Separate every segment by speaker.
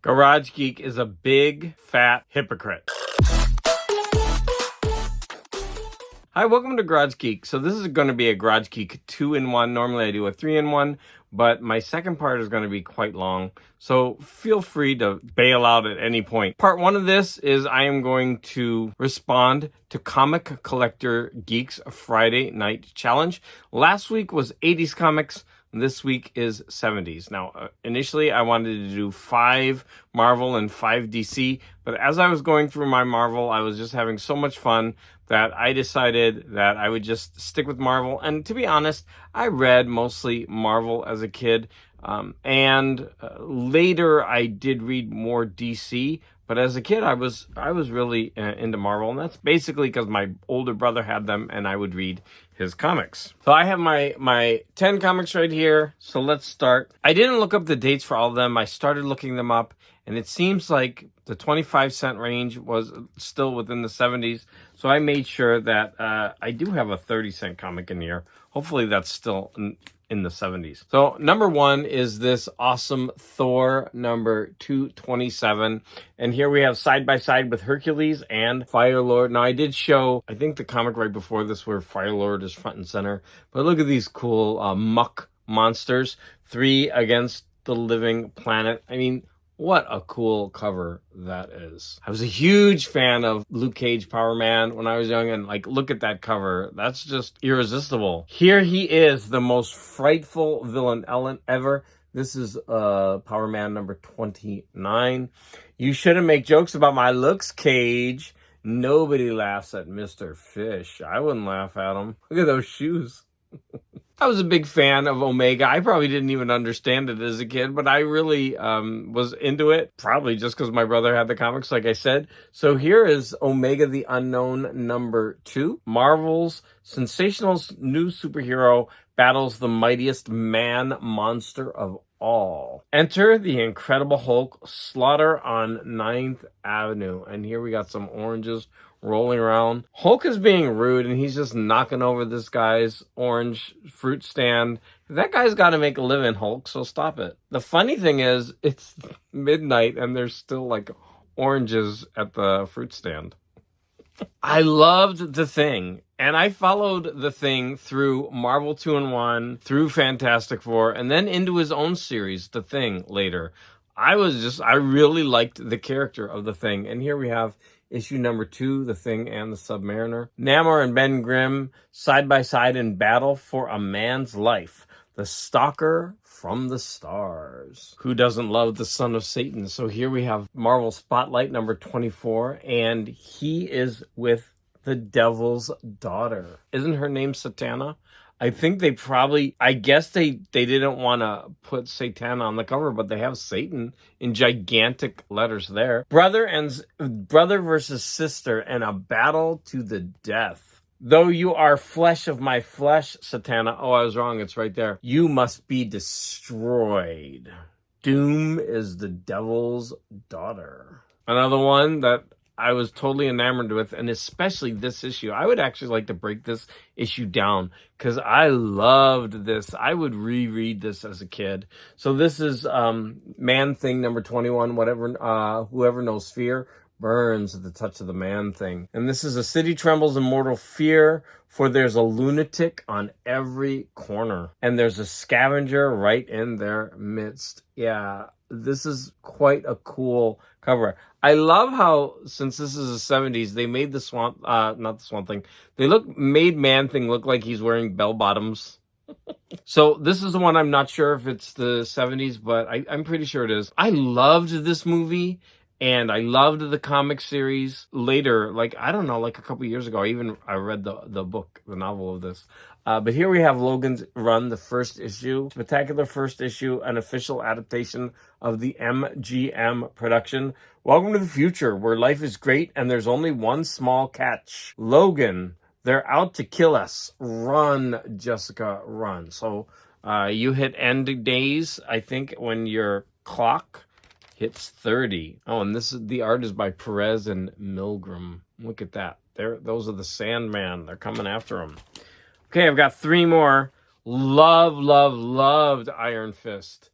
Speaker 1: Garage Geek is a big, fat hypocrite. Hi, welcome to Garage Geek. So this is going to be a Garage Geek 2-in-1. Normally I do a 3-in-1, but my second part is going to be quite long. So feel free to bail out at any point. Part 1 of this is I am going to respond to Comic Collector Geek's Friday Night Challenge. Last week was 80s comics. This week is 70s. Now, initially I wanted to do 5 Marvel and 5 DC, but as I was going through my Marvel, I was just having so much fun that I decided that I would just stick with Marvel. And to be honest, I read mostly Marvel as a kid. Later I did read more DC, but as a kid I was really into Marvel, and that's basically because my older brother had them and I would read his comics. So I have my 10 comics right here, so let's start. I didn't look up the dates for all of them. I started looking them up, and it seems like the 25-cent range was still within the 70s, so I made sure that I do have a 30-cent comic in here. Hopefully that's still in the 70s. So number 1 is this awesome Thor number 227. And here we have side by side with Hercules and Firelord. Now I did show, I think the comic right before this where Firelord is front and center. But look at these cool muck monsters. 3 against the living planet. I mean, what a cool cover that is. I was a huge fan of Luke Cage Power Man when I was young, and like, look at that cover. That's just irresistible. Here he is, the most frightful villain ever. This is Power Man number 29. You shouldn't make jokes about my looks, Cage. Nobody laughs at Mr. Fish. I wouldn't laugh at him. Look at those shoes. I was a big fan of Omega. I probably didn't even understand it as a kid, but I really was into it, probably just because my brother had the comics, like I said. So here is Omega the Unknown number 2. Marvel's sensational new superhero battles the mightiest man-monster of all. Enter the Incredible Hulk, slaughter on 9th Avenue. And here we got some oranges rolling around. Hulk is being rude, and he's just knocking over this guy's orange fruit stand. That guy's got to make a living, Hulk, so stop it. The funny thing is, it's midnight, and there's still, like, oranges at the fruit stand. I loved The Thing, and I followed The Thing through Marvel 2-in-1, through Fantastic Four, and then into his own series, The Thing, later. I really liked the character of The Thing, and here we have issue number 2, The Thing and the Submariner. Namor and Ben Grimm side by side in battle for a man's life. The Stalker from the Stars. Who doesn't love the son of Satan? So here we have Marvel Spotlight number 24, and he is with the Devil's daughter. Isn't her name Satana? I think I guess they didn't want to put Satan on the cover, but they have Satan in gigantic letters there. Brother versus sister, and a battle to the death. Though you are flesh of my flesh, Satana. Oh, I was wrong. It's right there. You must be destroyed. Doom is the Devil's daughter. Another one that I was totally enamored with, and especially this issue. I would actually like to break this issue down because I loved this. I would reread this as a kid. So this is Man-Thing number 21, whoever knows fear burns at the touch of the Man-Thing. And this is a city trembles in mortal fear, for there's a lunatic on every corner, and there's a scavenger right in their midst. Yeah, this is quite a cool cover. I love how, since this is the 70s, they made the not the Swamp Thing. Made Man-Thing look like he's wearing bell bottoms. So this is the one. I'm not sure if it's the 70s, but I'm pretty sure it is. I loved this movie, and I loved the comic series. Later, like, I don't know, like a couple years ago, I read the book, the novel of this. But here we have Logan's Run, the first issue. Spectacular first issue, an official adaptation of the MGM production. Welcome to the future, where life is great and there's only one small catch. Logan, they're out to kill us. Run, Jessica, run. So you hit end days, I think, when your clock hits 30. Oh, and the art is by Perez and Milgram. Look at that. Those are the Sandman. They're coming after him. Okay, I've got 3 more. Loved Iron Fist.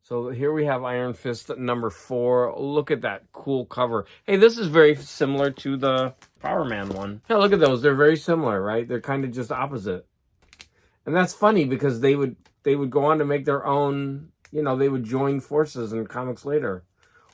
Speaker 1: So here we have Iron Fist number 4. Look at that cool cover. Hey, this is very similar to the Power Man one. Yeah, look at those. They're very similar, right? They're kind of just opposite. And that's funny because they would go on to make their own, you know, they would join forces in comics later.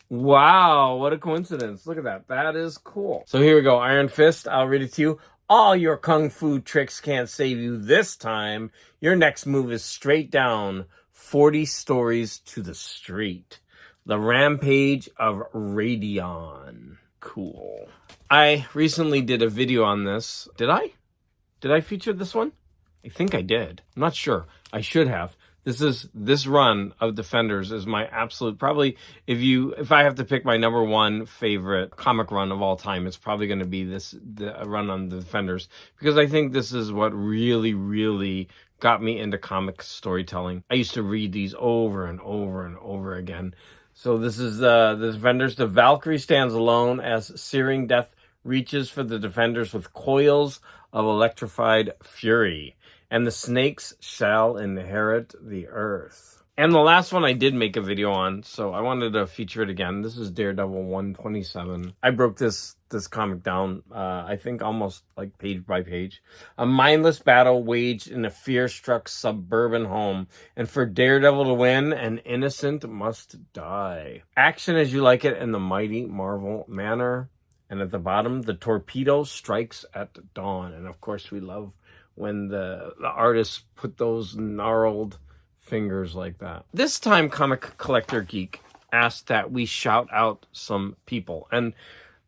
Speaker 1: Wow, what a coincidence. Look at that. That is cool. So here we go. Iron Fist. I'll read it to you. All your kung fu tricks can't save you this time. Your next move is straight down. 40 stories to the street. The Rampage of Radion. Cool. I recently did a video on this. Did I? Did I feature this one? I think I did. I'm not sure. I should have. This run of Defenders is my absolute, probably, if I have to pick my number 1 favorite comic run of all time, it's probably going to be the run on the Defenders, because I think this is what really, really got me into comic storytelling. I used to read these over and over and over again. So this is the Defenders. The Valkyrie stands alone as searing death reaches for the Defenders with coils of electrified fury. And the snakes shall inherit the earth. And the last one I did make a video on, so I wanted to feature it again. This is Daredevil 127. I broke this comic down, I think almost like page by page. A mindless battle waged in a fear-struck suburban home. And for Daredevil to win, an innocent must die. Action as you like it in the mighty Marvel manner. And at the bottom, the torpedo strikes at dawn. And of course, we love when the artists put those gnarled fingers like that. This time, Comic Collector Geek asked that we shout out some people. And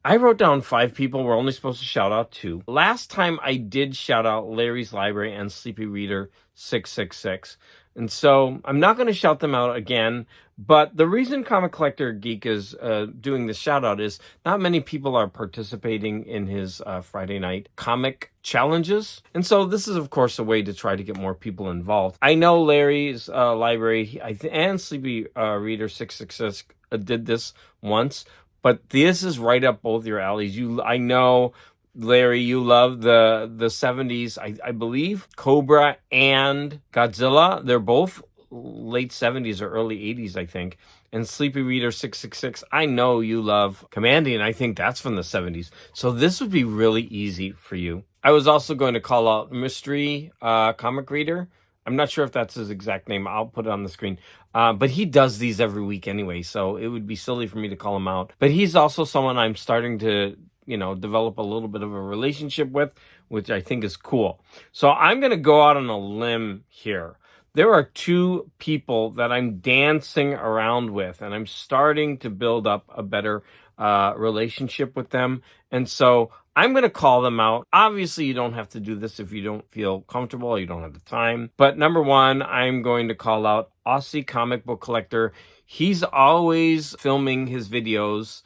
Speaker 1: I wrote down 5 people. We're only supposed to shout out 2. Last time I did shout out Larry's Library and Sleepy Reader 666. And so I'm not going to shout them out again. But the reason Comic Collector Geek is doing this shout out is not many people are participating in his Friday night comic challenges. And so this is, of course, a way to try to get more people involved. I know Larry's Library and Sleepy Reader 666 did this once. But this is right up both your alleys. I know, Larry, you love the 70s, I believe. Cobra and Godzilla, they're both late 70s or early 80s, I think. And Sleepy Reader 666, I know you love Commandy, and I think that's from the 70s. So this would be really easy for you. I was also going to call out Mystery Comic Reader. I'm not sure if that's his exact name. I'll put it on the screen. But he does these every week anyway, so it would be silly for me to call him out. But he's also someone I'm starting to, develop a little bit of a relationship with, which I think is cool. So I'm going to go out on a limb here. There are 2 people that I'm dancing around with, and I'm starting to build up a better relationship with them. And so I'm going to call them out. Obviously, you don't have to do this if you don't feel comfortable or you don't have the time. But number 1, I'm going to call out Aussie Comic Book Collector. He's always filming his videos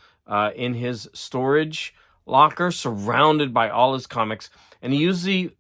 Speaker 1: in his storage locker, surrounded by all his comics. And he usually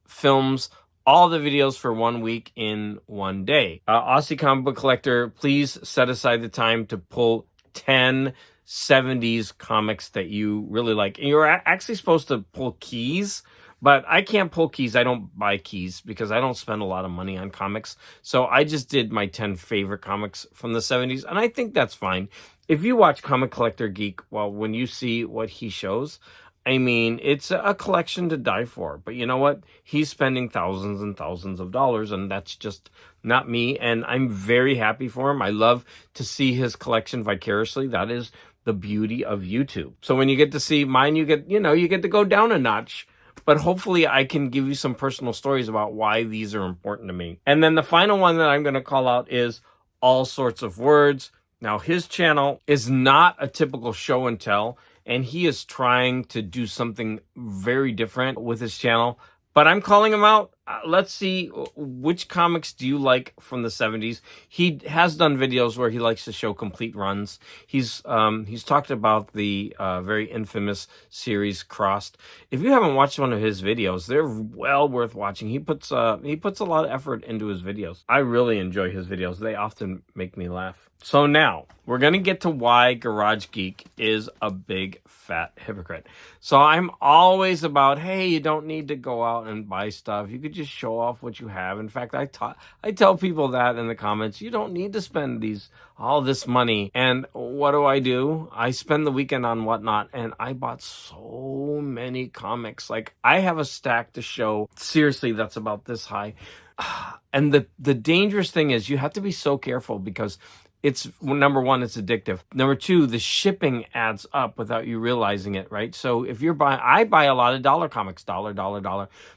Speaker 1: films all the videos for 1 week in 1 day. Aussie Comic Book Collector, please set aside the time to pull 10 70s comics that you really like. And you're actually supposed to pull keys, but I can't pull keys. I don't buy keys because I don't spend a lot of money on comics. So I just did my 10 favorite comics from the 70s, and I think that's fine. If you watch Comic Collector Geek, well, when you see what he shows, I mean, it's a collection to die for. But you know what? He's spending thousands and thousands of dollars, and that's just not me. And I'm very happy for him. I love to see his collection vicariously. That is the beauty of YouTube. So when you get to see mine, you get to go down a notch. But hopefully I can give you some personal stories about why these are important to me. And then the final one that I'm going to call out is All Sorts of Words. Now, his channel is not a typical show and tell, and he is trying to do something very different with his channel. But I'm calling him out. Let's see, which comics do you like from the 70s? He has done videos where he likes to show complete runs. He's talked about the very infamous series Crossed. If you haven't watched one of his videos, they're well worth watching. He puts a lot of effort into his videos. I really enjoy his videos. They often make me laugh. So now we're going to get to why Garage Geek is a big fat hypocrite. So I'm always about, hey, you don't need to go out and buy stuff. You could just show off what you have. In fact, I tell people that in the comments. You don't need to spend all this money. And what do? I spend the weekend on Whatnot, and I bought so many comics. Like, I have a stack to show. Seriously, that's about this high. And the dangerous thing is you have to be so careful because it's, number one, it's addictive. Number two, the shipping adds up without you realizing it, right? So if you're buying, I buy a lot of dollar comics, dollar.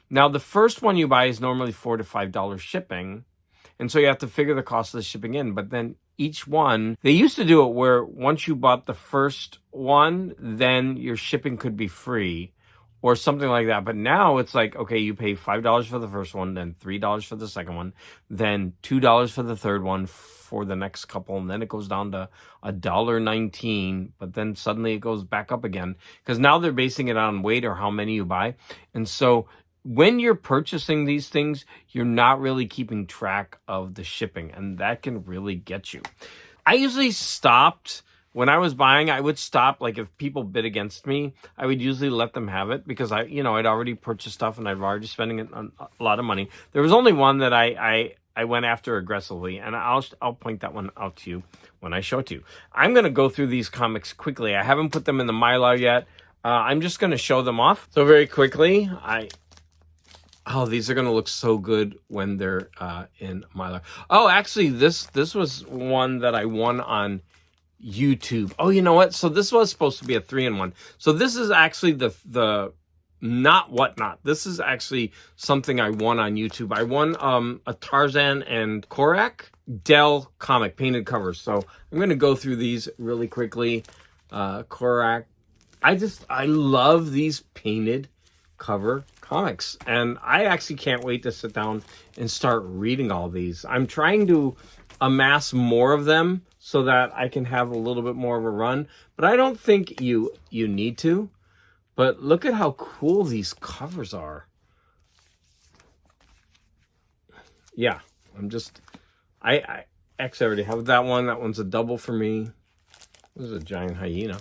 Speaker 1: Now, the first one you buy is normally $4 to $5 shipping. And so you have to figure the cost of the shipping in. But then each one, they used to do it where once you bought the first one, then your shipping could be free or something like that. But now it's like, okay, you pay $5 for the first one, then $3 for the second one, then $2 for the third one for the next couple, and then it goes down to $1.19, but then suddenly it goes back up again because now they're basing it on weight or how many you buy. And so when you're purchasing these things, you're not really keeping track of the shipping, and that can really get you. I usually stopped. When I was buying, I would stop. Like if people bid against me, I would usually let them have it because I'd already purchased stuff and I'd already spending a lot of money. There was only one that I went after aggressively, and I'll point that one out to you when I show it to you. I'm going to go through these comics quickly. I haven't put them in the Mylar yet. I'm just going to show them off. So very quickly, these are going to look so good when they're in Mylar. Oh, actually, this was one that I won on YouTube. Oh, you know what? So this was supposed to be a 3-in-1. So this is actually the not Whatnot. This is actually something I won on YouTube. I won a Tarzan and Korak Dell comic painted covers. So I'm going to go through these really quickly. Korak. I love these painted cover comics, and I actually can't wait to sit down and start reading all these. I'm trying to amass more of them so that I can have a little bit more of a run, but I don't think you need to. But look at how cool these covers are. Yeah, I actually already have that one. That one's a double for me. This is a giant hyena.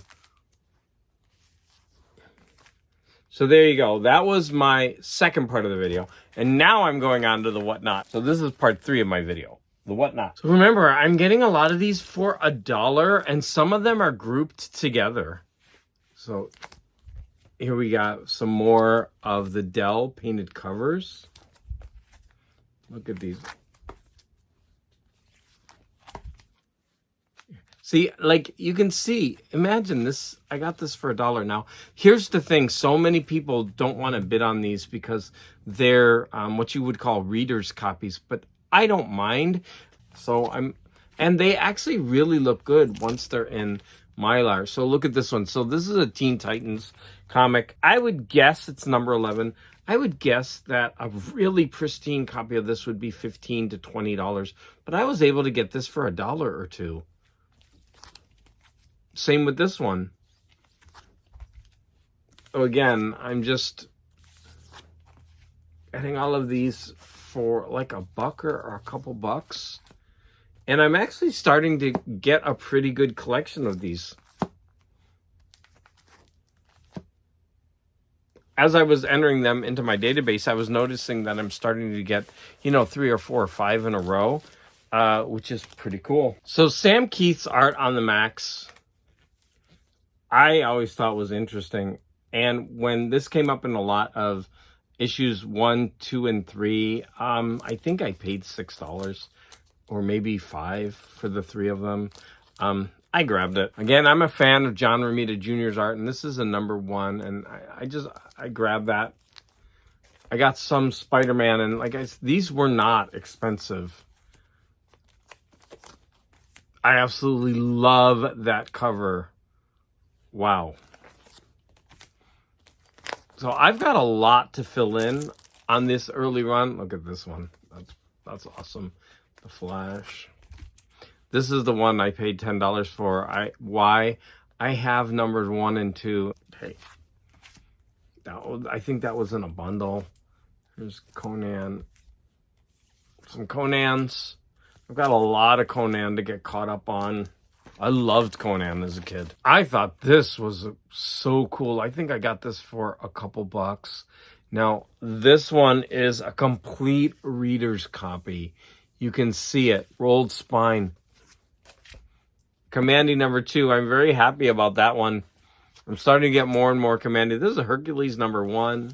Speaker 1: So there you go. That was my second part of the video. And now I'm going on to the Whatnot. So this is part 3 of my video. The Whatnot. So remember, I'm getting a lot of these for $1, and some of them are grouped together. So here we got some more of the Dell painted covers. Look at these. See, like you can see, imagine this. I got this for $1 now. Here's the thing. So many people don't want to bid on these because they're what you would call reader's copies, but I don't mind. And they actually really look good once they're in Mylar. So look at this one. So this is a Teen Titans comic. I would guess it's number 11. I would guess that a really pristine copy of this would be $15 to $20, but I was able to get this for $1 or $2. Same with this one. So again, I'm just getting all of these for like $1 or a couple bucks. And I'm actually starting to get a pretty good collection of these. As I was entering them into my database, I was noticing that I'm starting to get, 3 or 4 or 5 in a row, which is pretty cool. So Sam Keith's art on the Max, I always thought was interesting. And when this came up in a lot of issues 1, 2, and 3, I think I paid $6 or maybe $5 for the 3 of them. I grabbed it. Again, I'm a fan of John Romita Jr.'s art, and this is a number 1, and I grabbed that. I got some Spider-Man, and these were not expensive. I absolutely love that cover. Wow. So I've got a lot to fill in on this early run. Look at this one. That's awesome. The Flash. This is the one I paid $10 for. I have numbers 1 and 2. Okay. I think that was in a bundle. Here's Conan. Some Conans. I've got a lot of Conan to get caught up on. I loved Conan as a kid. I thought this was so cool. I think I got this for a couple bucks. Now, this one is a complete reader's copy. You can see it. Rolled spine. Commandy number 2. I'm very happy about that one. I'm starting to get more and more Commandy. This is a Hercules number 1.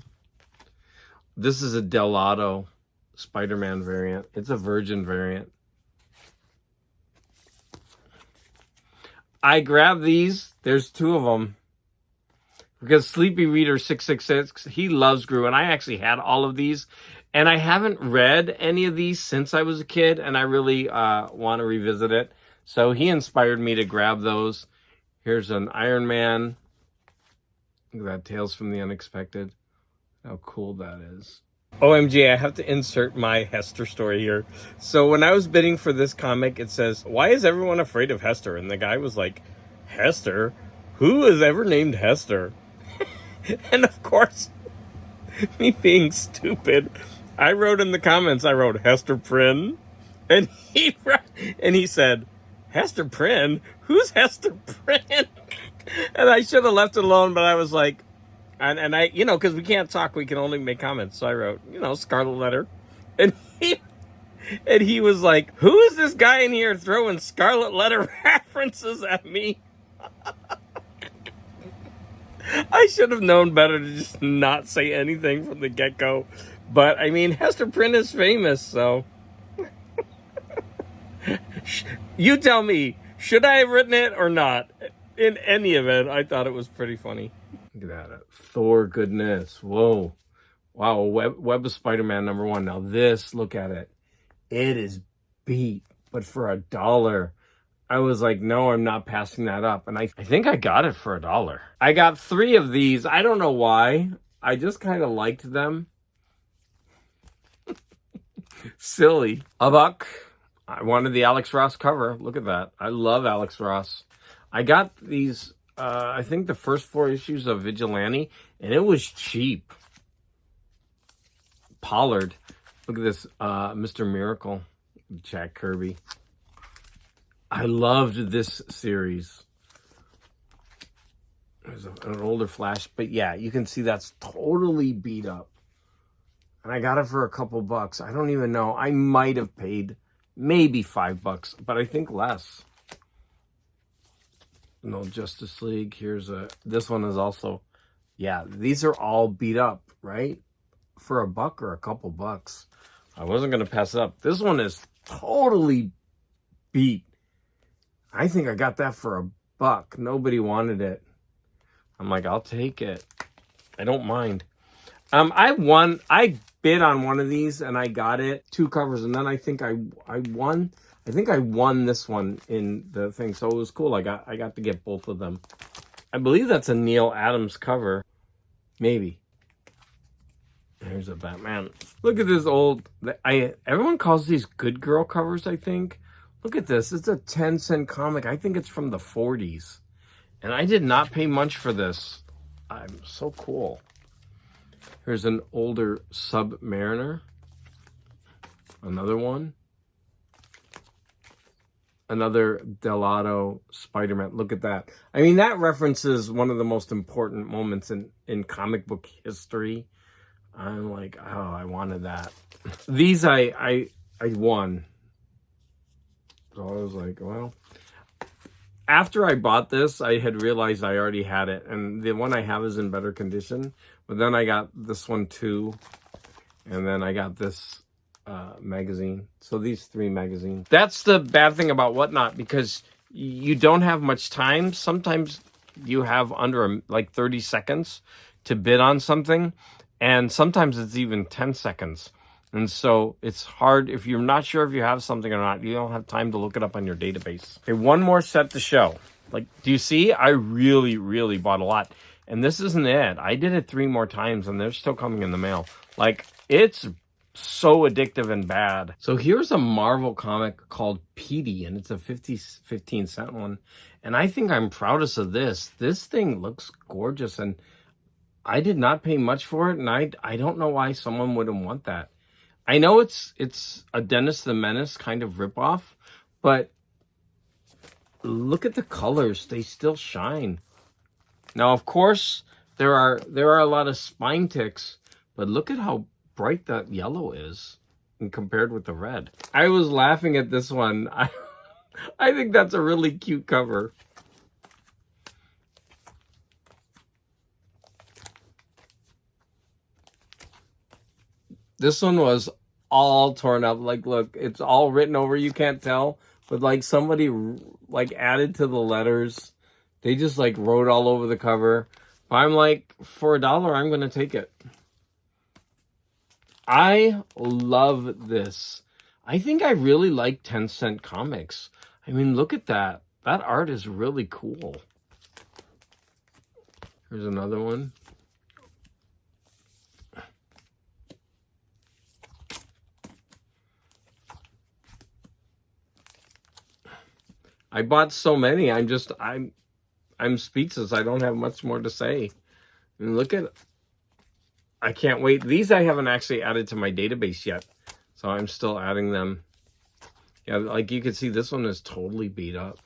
Speaker 1: This is a Delato Spider-Man variant. It's a Virgin variant. I grabbed these. There's 2 of them. Because Sleepy Reader 666, he loves Gru. And I actually had all of these. And I haven't read any of these since I was a kid. And I really want to revisit it. So he inspired me to grab those. Here's an Iron Man. Look at that, Tales from the Unexpected. How cool that is. OMG, I have to insert my Hester story here. So when I was bidding for this comic, it says, why is everyone afraid of Hester? And the guy was like, Hester? Who has ever named Hester? And of course, me being stupid, I wrote in the comments, I wrote Hester Prynne. And he said, Hester Prynne? Who's Hester Prynne? And I should have left it alone, but I was like, and I, you know, because we can't talk, we can only make comments. So I wrote, you know, Scarlet Letter. And he was like, who is this guy in here throwing Scarlet Letter references at me? I should have known better to just not say anything from the get-go. But, I mean, Hester Prynne is famous, so. You tell me, should I have written it or not? In any event, I thought it was pretty funny. Look at that. Thor goodness. Whoa. Wow. Web of Spider-Man number 1. Now this, look at it. It is beat, but for $1. I was like, no, I'm not passing that up. And I think I got it for $1. I got 3 of these. I don't know why. I just kind of liked them. Silly. $1. I wanted the Alex Ross cover. Look at that. I love Alex Ross. I got these, I think the first 4 issues of Vigilante, and it was cheap. Pollard. Look at this, Mr. Miracle, Jack Kirby. I loved this series. There's an older Flash, but yeah, you can see that's totally beat up. And I got it for a couple bucks. I don't even know. I might have paid maybe $5, but I think less. No Justice League. Here's this one is also, yeah, these are all beat up, right? For $1 or a couple bucks. I wasn't going to pass it up. This one is totally beat. I think I got that for $1. Nobody wanted it. I'm like, I'll take it. I don't mind. I bid on one of these and I got it. 2 covers, and then I think I won. I think I won this one in the thing, so it was cool. I got to get both of them. I believe that's a Neil Adams cover. Maybe. Here's a Batman. Look at this old... everyone calls these Good Girl covers, I think. Look at this. It's a 10-cent comic. I think it's from the 40s. And I did not pay much for this. I'm so cool. Here's an older Submariner. Another one. Another Delato Spider-Man. Look at that. I mean, that references one of the most important moments in comic book history. I'm like, oh, I wanted that. These I won. So I was like, well. After I bought this, I had realized I already had it. And the one I have is in better condition. But then I got this one too. And then I got this magazine. So these 3 magazines. That's the bad thing about Whatnot, because you don't have much time. Sometimes you have under like 30 seconds to bid on something, and sometimes it's even 10 seconds. And so it's hard if you're not sure if you have something or not. You don't have time to look it up on your database. Okay, one more set to show. Like, do you see? I really bought a lot. And this isn't it. I did it 3 more times and they're still coming in the mail. Like, it's so addictive and bad. So here's a Marvel comic called Petey, and it's a 15-cent one. And I think I'm proudest of this. This thing looks gorgeous, and I did not pay much for it, and I don't know why someone wouldn't want that. I know it's a Dennis the Menace kind of ripoff, but look at the colors. They still shine. Now, of course, there are a lot of spine ticks, but look at how bright that yellow is and compared with the red. I was laughing at this one. I think that's a really cute cover. This one was all torn up. Like, look, it's all written over. You can't tell, but like somebody like added to the letters. They just like wrote all over the cover. But I'm like, for $1, I'm going to take it. I love this. I think I really like 10-cent comics. I mean, look at that. That art is really cool. Here's another one. I bought so many. I'm speechless. I don't have much more to say. And look at, I can't wait. These I haven't actually added to my database yet, so I'm still adding them. Yeah, like you can see, this one is totally beat up.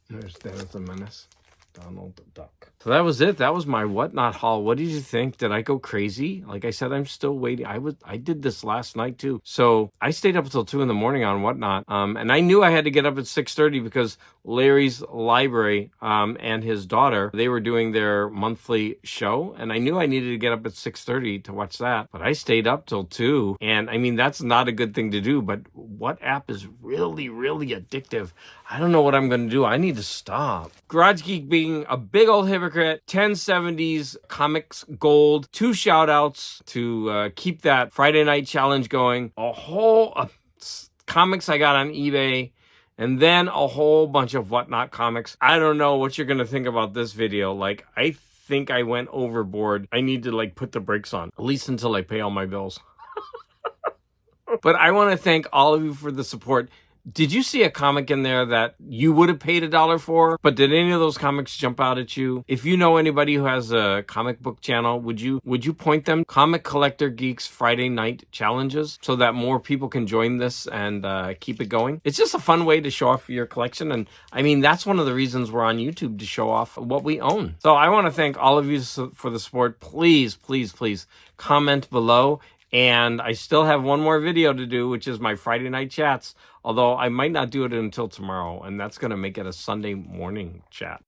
Speaker 1: There's Dennis the Menace, Donald the Duck. So that was it. That was my Whatnot haul. What did you think? Did I go crazy? Like I said, I'm still waiting. I did this last night too. So I stayed up until 2 in the morning on Whatnot. And I knew I had to get up at 6:30 because Larry's Library and his daughter, they were doing their monthly show. And I knew I needed to get up at 6:30 to watch that. But I stayed up till 2. And I mean, that's not a good thing to do. But what app is really, really addictive? I don't know what I'm going to do. I need to stop. Garage Geek being a big old hypocrite. 1070s Comics Gold. 2 shout outs to keep that Friday night challenge going. A whole comics I got on eBay. And then a whole bunch of Whatnot comics. I don't know what you're going to think about this video. Like, I think I went overboard. I need to like put the brakes on, at least until I pay all my bills. But I want to thank all of you for the support. Did you see a comic in there that you would have paid $1 for? But did any of those comics jump out at you? If you know anybody who has a comic book channel, would you point them Comic Collector Geeks Friday night challenges so that more people can join this and keep it going? It's just a fun way to show off your collection. And I mean, that's one of the reasons we're on YouTube, to show off what we own. So I want to thank all of you for the support. Please, please, please comment below. And I still have one more video to do, which is my Friday night chats. Although I might not do it until tomorrow, and that's going to make it a Sunday morning chat.